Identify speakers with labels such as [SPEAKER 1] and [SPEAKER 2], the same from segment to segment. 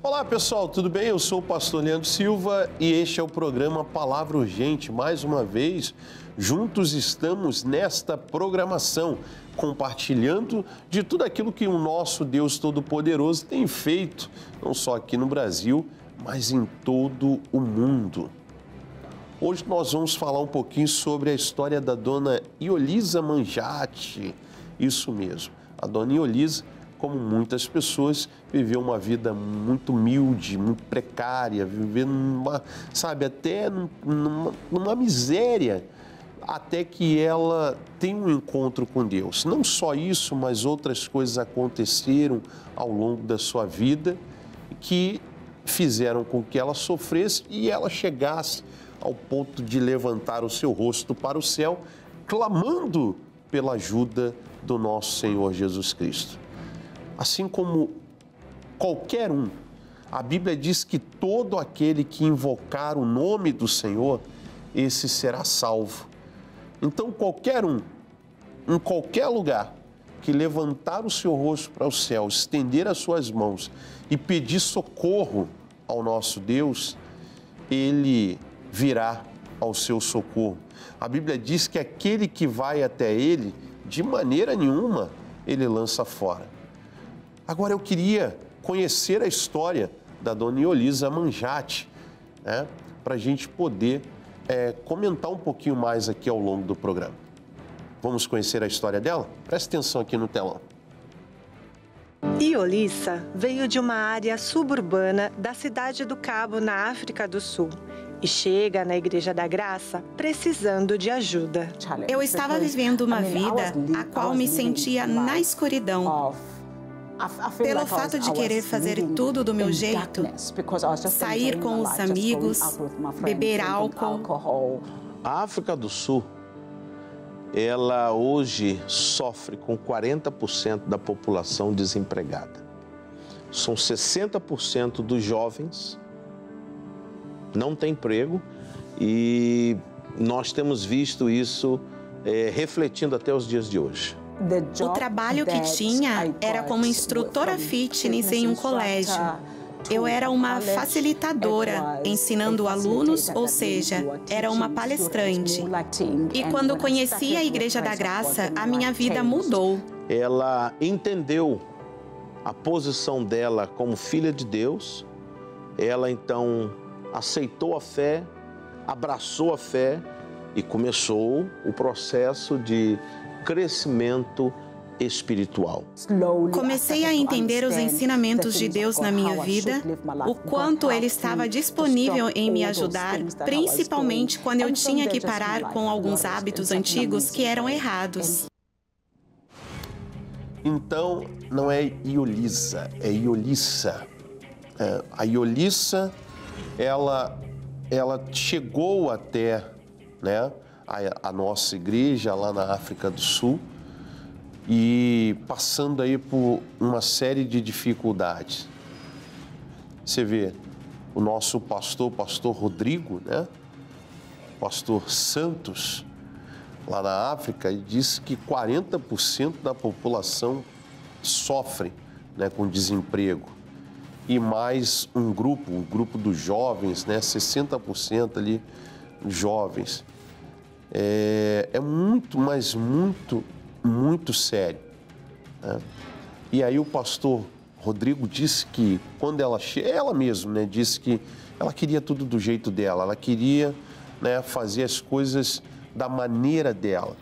[SPEAKER 1] Olá pessoal, tudo bem? Eu sou o pastor Leandro Silva e este é o programa Palavra Urgente. Mais uma vez, juntos estamos nesta programação, compartilhando de tudo aquilo que o nosso Deus Todo-Poderoso tem feito, não só aqui no Brasil, mas em todo o mundo. Hoje nós vamos falar um pouquinho sobre a história da dona Iolisa Manjate. Isso mesmo, a dona Iolisa, como muitas pessoas, viveu uma vida muito humilde, muito precária, vivendo até numa miséria, até que ela tem um encontro com Deus. Não só isso, mas outras coisas aconteceram ao longo da sua vida que fizeram com que ela sofresse e ela chegasse ao ponto de levantar o seu rosto para o céu, clamando pela ajuda do nosso Senhor Jesus Cristo. Assim como qualquer um, a Bíblia diz que todo aquele que invocar o nome do Senhor, esse será salvo. Então, qualquer um, em qualquer lugar, que levantar o seu rosto para o céu, estender as suas mãos e pedir socorro ao nosso Deus, ele virá ao seu socorro. A Bíblia diz que aquele que vai até ele, de maneira nenhuma, ele lança fora. Agora eu queria conhecer a história da dona Iolisa Manjate, né, para a gente poder comentar um pouquinho mais aqui ao longo do programa. Vamos conhecer a história dela? Preste atenção aqui no telão.
[SPEAKER 2] Iolisa veio de uma área suburbana da cidade do Cabo, na África do Sul, e chega na Igreja da Graça precisando de ajuda.
[SPEAKER 3] Eu estava vivendo uma vida a qual me sentia na escuridão. Pelo fato de querer fazer tudo do meu jeito, sair com os amigos, beber álcool.
[SPEAKER 4] A África do Sul, ela hoje sofre com 40% da população desempregada. São 60% dos jovens não têm emprego e nós temos visto isso refletindo até os dias de hoje.
[SPEAKER 3] O trabalho que tinha era como instrutora fitness em um colégio. Eu era uma facilitadora, ensinando alunos, ou seja, era uma palestrante. E quando conheci a Igreja da Graça, a minha vida mudou.
[SPEAKER 4] Ela entendeu a posição dela como filha de Deus, ela então aceitou a fé, abraçou a fé e começou o processo de crescimento espiritual.
[SPEAKER 3] Comecei a entender os ensinamentos de Deus na minha vida, o quanto Ele estava disponível em me ajudar, principalmente quando eu tinha que parar com alguns hábitos antigos que eram errados.
[SPEAKER 1] Então, não é Iolisa, é Iolissa. A Iolissa, ela chegou até, né, a nossa igreja lá na África do Sul e passando aí por uma série de dificuldades. Você vê, o nosso pastor Rodrigo, né? Pastor Santos, lá na África, disse que 40% da população sofre, né, com desemprego. E mais um grupo dos jovens, né, 60% ali jovens. É muito, mas muito sério, né? E aí o pastor Rodrigo disse que quando ela mesma, né, disse que ela queria tudo do jeito dela, ela queria, né, fazer as coisas da maneira dela.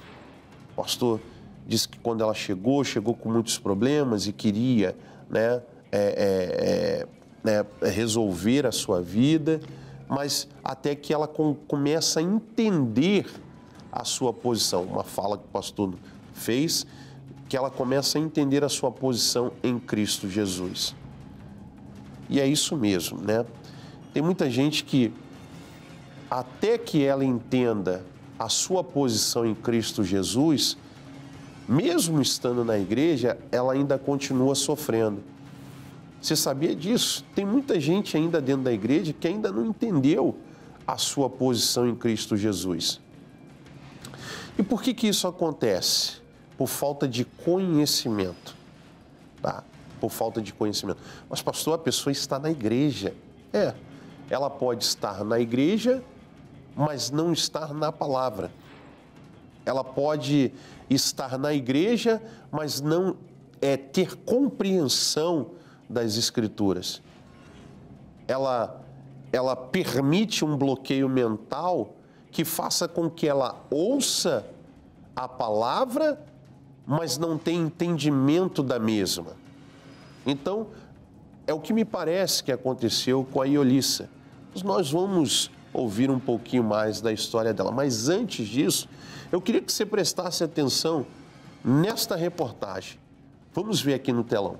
[SPEAKER 1] O pastor disse que quando ela chegou com muitos problemas e queria, né, resolver a sua vida, mas até que ela começa a entender a sua posição. Uma fala que o pastor fez, que ela começa a entender a sua posição em Cristo Jesus. E é isso mesmo, né? Tem muita gente que, até que ela entenda a sua posição em Cristo Jesus, mesmo estando na igreja, ela ainda continua sofrendo. Você sabia disso? Tem muita gente ainda dentro da igreja que ainda não entendeu a sua posição em Cristo Jesus. E por que isso acontece? Por falta de conhecimento, tá? por falta de conhecimento. Mas, pastor, a pessoa está na igreja. Ela pode estar na igreja, mas não estar na palavra. Ela pode estar na igreja, mas não ter compreensão das Escrituras. Ela permite um bloqueio mental que faça com que ela ouça a palavra, mas não tenha entendimento da mesma. Então, é o que me parece que aconteceu com a Iolissa. Nós vamos ouvir um pouquinho mais da história dela, mas antes disso, eu queria que você prestasse atenção nesta reportagem. Vamos ver aqui no telão.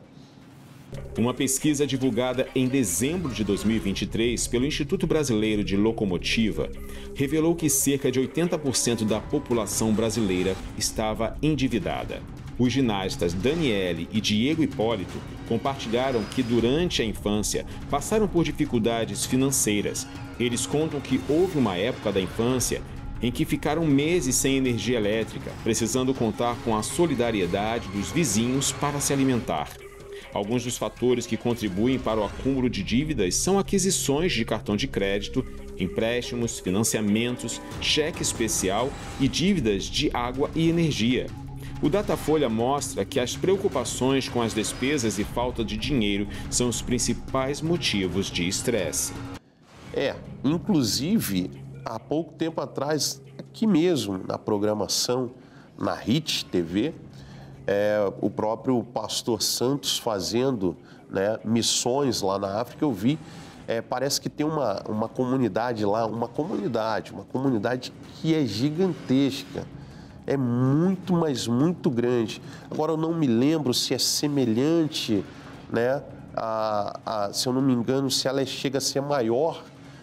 [SPEAKER 5] Uma pesquisa divulgada em dezembro de 2023 pelo Instituto Brasileiro de Locomotiva revelou que cerca de 80% da população brasileira estava endividada. Os ginastas Daniele e Diego Hipólito compartilharam que durante a infância passaram por dificuldades financeiras. Eles contam que houve uma época da infância em que ficaram meses sem energia elétrica, precisando contar com a solidariedade dos vizinhos para se alimentar. Alguns dos fatores que contribuem para o acúmulo de dívidas são aquisições de cartão de crédito, empréstimos, financiamentos, cheque especial e dívidas de água e energia. O Datafolha mostra que as preocupações com as despesas e falta de dinheiro são os principais motivos de estresse.
[SPEAKER 1] Inclusive, há pouco tempo atrás, aqui mesmo na programação, na RIT TV, o próprio pastor Santos fazendo, né, missões lá na África, eu vi, parece que tem uma comunidade lá, uma comunidade que é gigantesca. É muito, mas muito grande. Agora, eu não me lembro se é semelhante, né, se eu não me engano, se ela chega a ser maior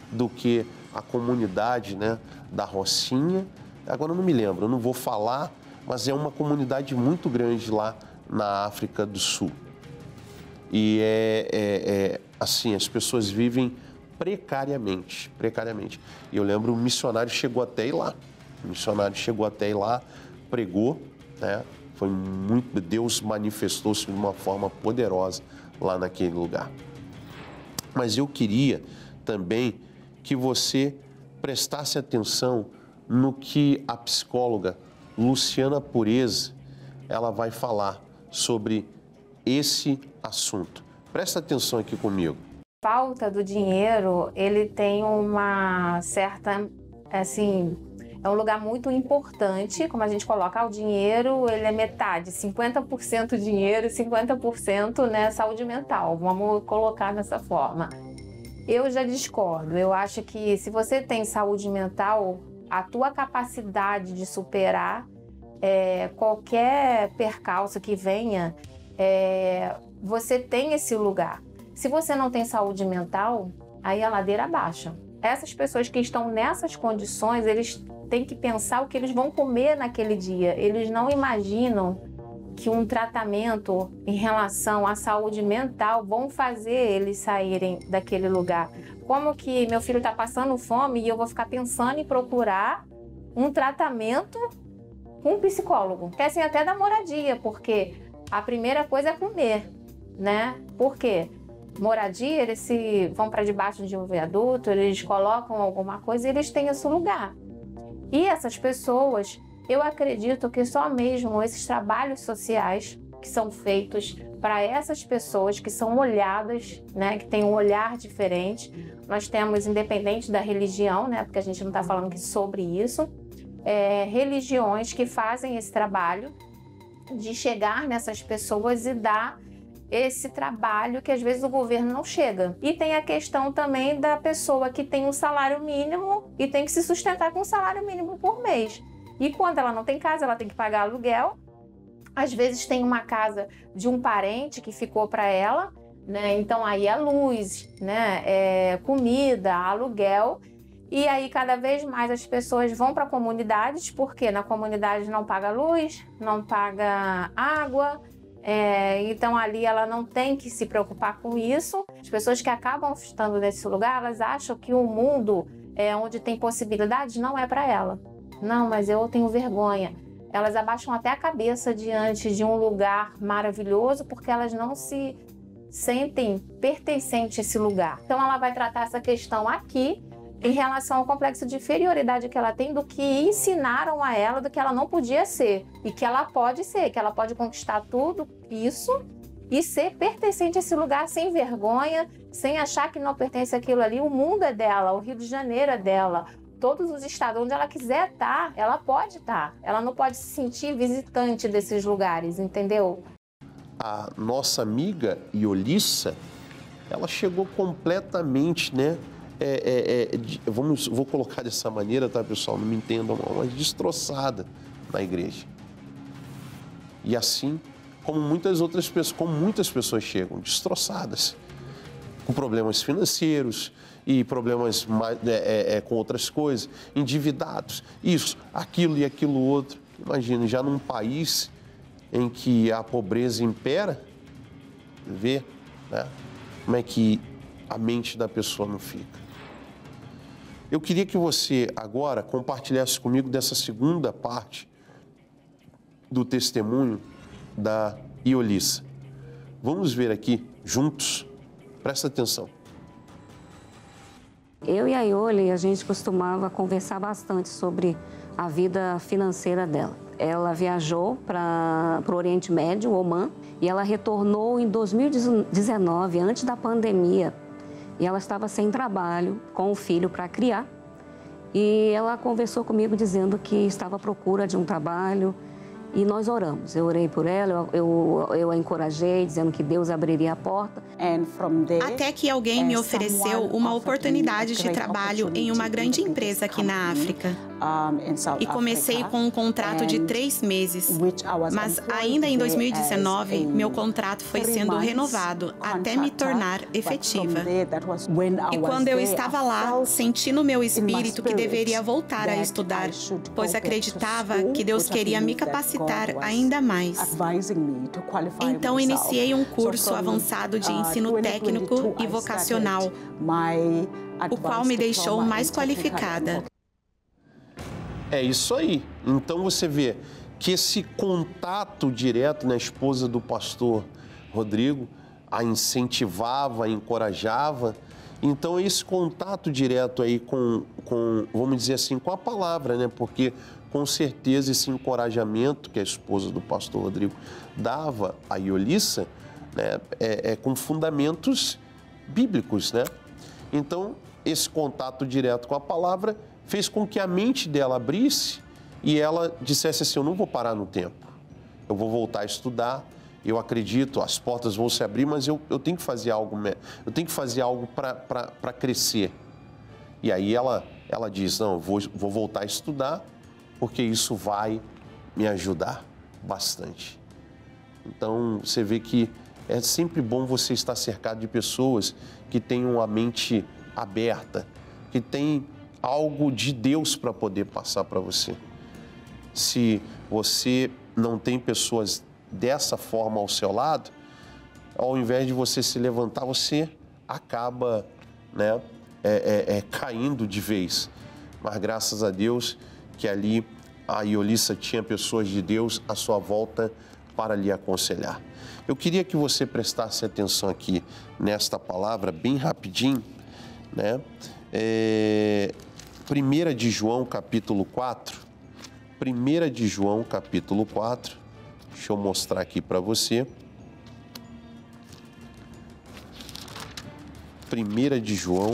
[SPEAKER 1] do que a comunidade, né, da Rocinha. Agora, eu não me lembro, eu não vou falar, mas é uma comunidade muito grande lá na África do Sul. E assim, as pessoas vivem precariamente. E eu lembro, o missionário chegou até ir lá. Pregou, né? Foi muito, Deus manifestou-se de uma forma poderosa lá naquele lugar. Mas eu queria também que você prestasse atenção no que a psicóloga Luciana Pureza, ela vai falar sobre esse assunto. Presta atenção aqui comigo.
[SPEAKER 6] Falta do dinheiro, ele tem uma certa, assim, é um lugar muito importante, como a gente coloca, o dinheiro, ele é metade, 50% dinheiro e 50%, né, saúde mental, vamos colocar dessa forma. Eu já discordo, eu acho que se você tem saúde mental, a tua capacidade de superar qualquer percalço que venha, você tem esse lugar. Se você não tem saúde mental, aí a ladeira baixa. Essas pessoas que estão nessas condições, eles têm que pensar o que eles vão comer naquele dia. Eles não imaginam que um tratamento em relação à saúde mental vão fazer eles saírem daquele lugar. Como que meu filho está passando fome e eu vou ficar pensando em procurar um tratamento com um psicólogo? Esquecem até da moradia, porque a primeira coisa é comer, né? Por quê? Moradia, eles vão para debaixo de um viaduto, eles colocam alguma coisa e eles têm esse lugar. E essas pessoas, eu acredito que só mesmo esses trabalhos sociais que são feitos para essas pessoas que são olhadas, né, que têm um olhar diferente. Nós temos, independente da religião, né, porque a gente não está falando aqui sobre isso, religiões que fazem esse trabalho de chegar nessas pessoas e dar esse trabalho que às vezes o governo não chega. E tem a questão também da pessoa que tem um salário mínimo e tem que se sustentar com um salário mínimo por mês. E quando ela não tem casa, ela tem que pagar aluguel. Às vezes tem uma casa de um parente que ficou para ela, né? Então aí é luz, né? Comida, aluguel. E aí cada vez mais as pessoas vão para comunidades, porque na comunidade não paga luz, não paga água. Então ali ela não tem que se preocupar com isso. As pessoas que acabam estando nesse lugar, elas acham que o mundo onde tem possibilidades não é para ela. Não, mas eu tenho vergonha. Elas abaixam até a cabeça diante de um lugar maravilhoso porque elas não se sentem pertencente a esse lugar. Então ela vai tratar essa questão aqui em relação ao complexo de inferioridade que ela tem, do que ensinaram a ela, do que ela não podia ser e que ela pode ser, que ela pode conquistar tudo isso e ser pertencente a esse lugar sem vergonha, sem achar que não pertence àquilo ali. O mundo é dela, o Rio de Janeiro é dela, todos os estados onde ela quiser estar, ela pode estar. Ela não pode se sentir visitante desses lugares, entendeu?
[SPEAKER 1] A nossa amiga Iolissa, ela chegou completamente, né? Vou colocar dessa maneira, tá, pessoal? Não me entendam, mas destroçada na igreja. E assim, como muitas pessoas chegam, destroçadas, com problemas financeiros e problemas com outras coisas, endividados, isso, aquilo e aquilo outro. Imagina, já num país em que a pobreza impera, vê, né, como é que a mente da pessoa não fica. Eu queria que você agora compartilhasse comigo dessa segunda parte do testemunho da Iolissa. Vamos ver aqui juntos. Presta atenção.
[SPEAKER 7] Eu e a Ioli, a gente costumava conversar bastante sobre a vida financeira dela. Ela viajou para o Oriente Médio, Omã, e ela retornou em 2019, antes da pandemia. E ela estava sem trabalho, com o filho para criar. E ela conversou comigo dizendo que estava à procura de um trabalho. E nós oramos. Eu orei por ela, eu a encorajei, dizendo que Deus abriria a porta.
[SPEAKER 3] Até que alguém me ofereceu uma oportunidade de trabalho em uma grande empresa aqui na África. E comecei com um contrato de 3 meses. Mas ainda em 2019, meu contrato foi sendo renovado até me tornar efetiva. E quando eu estava lá, senti no meu espírito que deveria voltar a estudar, pois acreditava que Deus queria me capacitar ainda mais. Então, iniciei um curso avançado de ensino técnico e vocacional, o qual me deixou mais qualificada.
[SPEAKER 1] É isso aí. Então, você vê que esse contato direto na esposa do pastor Rodrigo a incentivava, a encorajava. Então, esse contato direto aí com, vamos dizer assim, com a palavra, né? Porque, com certeza, esse encorajamento que a esposa do pastor Rodrigo dava a Iolissa, né, com fundamentos bíblicos, né? Então, esse contato direto com a palavra fez com que a mente dela abrisse e ela dissesse assim, eu não vou parar no tempo, eu vou voltar a estudar, eu acredito, as portas vão se abrir, mas eu tenho que fazer algo, para crescer. E aí ela diz, não, eu vou voltar a estudar, porque isso vai me ajudar bastante. Então, você vê que é sempre bom você estar cercado de pessoas que tenham a mente aberta, que têm algo de Deus para poder passar para você. Se você não tem pessoas dessa forma ao seu lado, ao invés de você se levantar, você acaba, né, caindo de vez. Mas graças a Deus que ali a Iolissa tinha pessoas de Deus à sua volta para lhe aconselhar. Eu queria que você prestasse atenção aqui nesta palavra, bem rapidinho, né? 1 de João, capítulo 4. 1 de João, capítulo 4. Deixa eu mostrar aqui para você. 1 de João,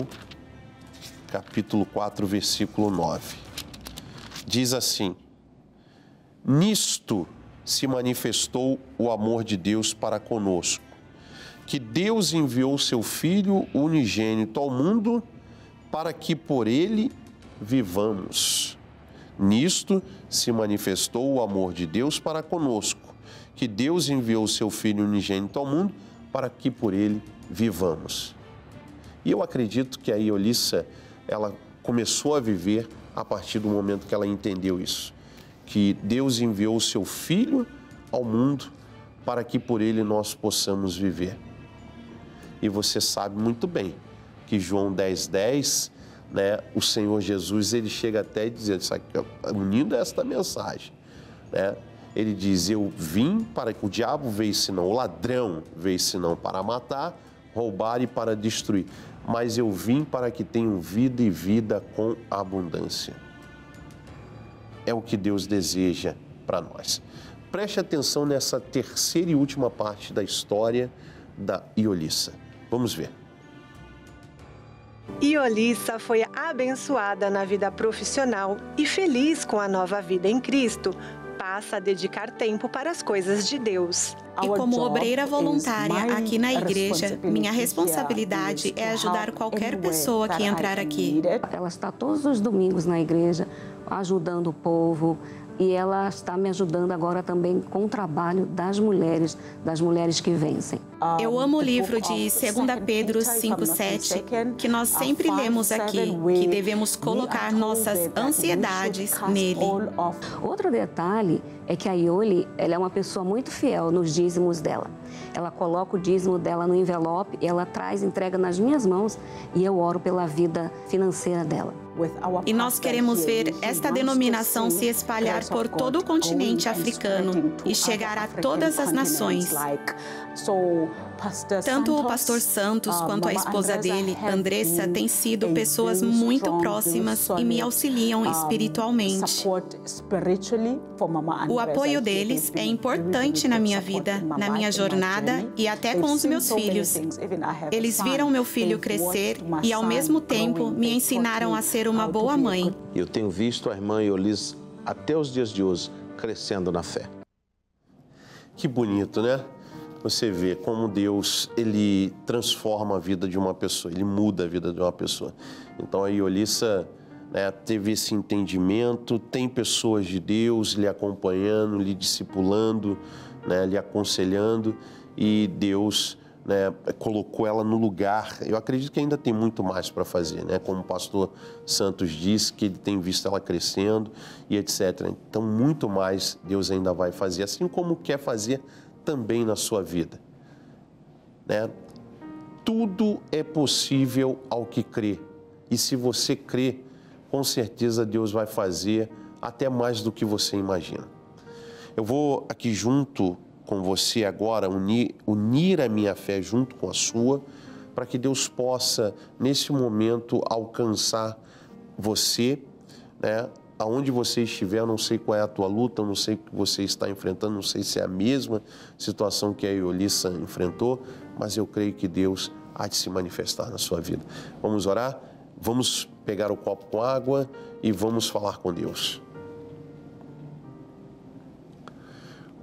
[SPEAKER 1] capítulo 4, versículo 9. Diz assim, nisto se manifestou o amor de Deus para conosco, que Deus enviou seu Filho unigênito ao mundo para que por ele vivamos. Nisto se manifestou o amor de Deus para conosco, que Deus enviou seu Filho unigênito ao mundo para que por ele vivamos. E eu acredito que a Iolissa, ela começou a viver a partir do momento que ela entendeu isso, que Deus enviou o seu Filho ao mundo para que por ele nós possamos viver. E você sabe muito bem que João 10:10, né, o Senhor Jesus, ele chega até a dizer, unindo esta mensagem, né, Ele diz, eu vim para que o diabo veio senão, o ladrão veio senão para matar, roubar e para destruir. Mas eu vim para que tenham vida e vida com abundância. É o que Deus deseja para nós. Preste atenção nessa terceira e última parte da história da Iolissa. Vamos ver.
[SPEAKER 2] Iolissa foi abençoada na vida profissional e feliz com a nova vida em Cristo, passa a dedicar tempo para as coisas de Deus.
[SPEAKER 3] E como obreira voluntária aqui na igreja, minha responsabilidade é ajudar qualquer pessoa que entrar aqui.
[SPEAKER 7] Ela está todos os domingos na igreja, ajudando o povo, e ela está me ajudando agora também com o trabalho das mulheres que vencem.
[SPEAKER 3] Eu amo o livro de 2 Pedro 5,7, que nós sempre lemos aqui, que devemos colocar nossas ansiedades nele.
[SPEAKER 7] Outro detalhe é que a Ioli, ela é uma pessoa muito fiel nos dízimos dela. Ela coloca o dízimo dela no envelope, ela traz, entrega nas minhas mãos e eu oro pela vida financeira dela.
[SPEAKER 3] E nós queremos ver esta denominação se espalhar por todo o continente africano e chegar a todas as nações. Tanto o pastor Santos quanto a esposa dele, Andressa, têm sido pessoas muito próximas e me auxiliam espiritualmente. O apoio deles é importante na minha vida, na minha jornada e até com os meus filhos. Eles viram meu filho crescer e, ao mesmo tempo, me ensinaram a ser uma boa mãe.
[SPEAKER 4] Eu tenho visto a irmã Iolissa até os dias de hoje crescendo na fé.
[SPEAKER 1] Que bonito, né? Você vê como Deus, ele transforma a vida de uma pessoa, ele muda a vida de uma pessoa. Então a Iolissa, né, teve esse entendimento, tem pessoas de Deus lhe acompanhando, lhe discipulando, né, lhe aconselhando, e Deus, né, colocou ela no lugar. Eu acredito que ainda tem muito mais para fazer, né? Como o pastor Santos disse, que ele tem visto ela crescendo e etc. Então, muito mais Deus ainda vai fazer, assim como quer fazer também na sua vida, né? Tudo é possível ao que crê. E se você crê, com certeza Deus vai fazer até mais do que você imagina. Eu vou aqui junto com você agora unir a minha fé junto com a sua, para que Deus possa, nesse momento, alcançar você, né? Aonde você estiver, eu não sei qual é a tua luta, eu não sei o que você está enfrentando, não sei se é a mesma situação que a Iolissa enfrentou, mas eu creio que Deus há de se manifestar na sua vida. Vamos orar? Vamos pegar o copo com água e vamos falar com Deus.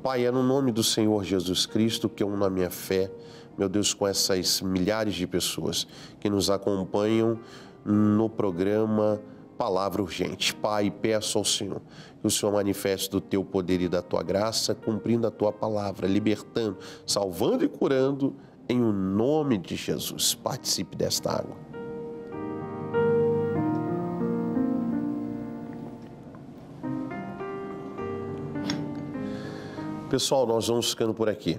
[SPEAKER 1] Pai, é no nome do Senhor Jesus Cristo que eu uno a minha fé, meu Deus, com essas milhares de pessoas que nos acompanham no programa Palavra Urgente. Pai, peço ao Senhor que o Senhor manifeste do teu poder e da tua graça, cumprindo a tua palavra, libertando, salvando e curando, em o nome de Jesus. Participe desta água. Pessoal, nós vamos ficando por aqui.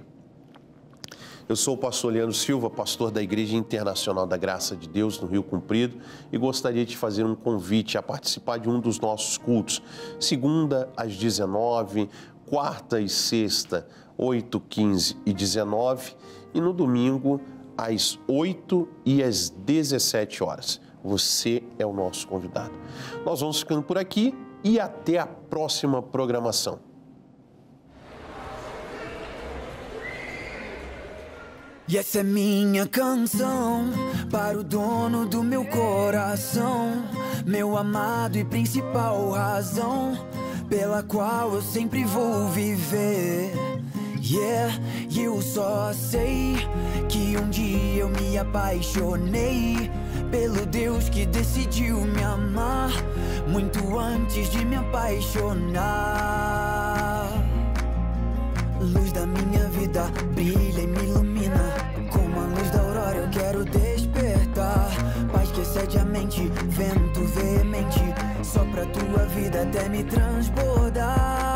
[SPEAKER 1] Eu sou o pastor Leandro Silva, pastor da Igreja Internacional da Graça de Deus, no Rio Comprido, e gostaria de fazer um convite a participar de um dos nossos cultos. Segunda, às 19h, quarta e sexta, 8, 15 e 19, e no domingo, às 8 e às 17 horas. Você é o nosso convidado. Nós vamos ficando por aqui e até a próxima programação.
[SPEAKER 8] E essa é minha canção para o dono do meu coração, meu amado e principal razão pela qual eu sempre vou viver. Yeah, e eu só sei que um dia eu me apaixonei pelo Deus que decidiu me amar muito antes de me apaixonar. Luz da minha vida brilha e me ilumina, como a luz da aurora eu quero despertar. Paz que excede a mente, vento veemente, sopra a tua vida até me transbordar.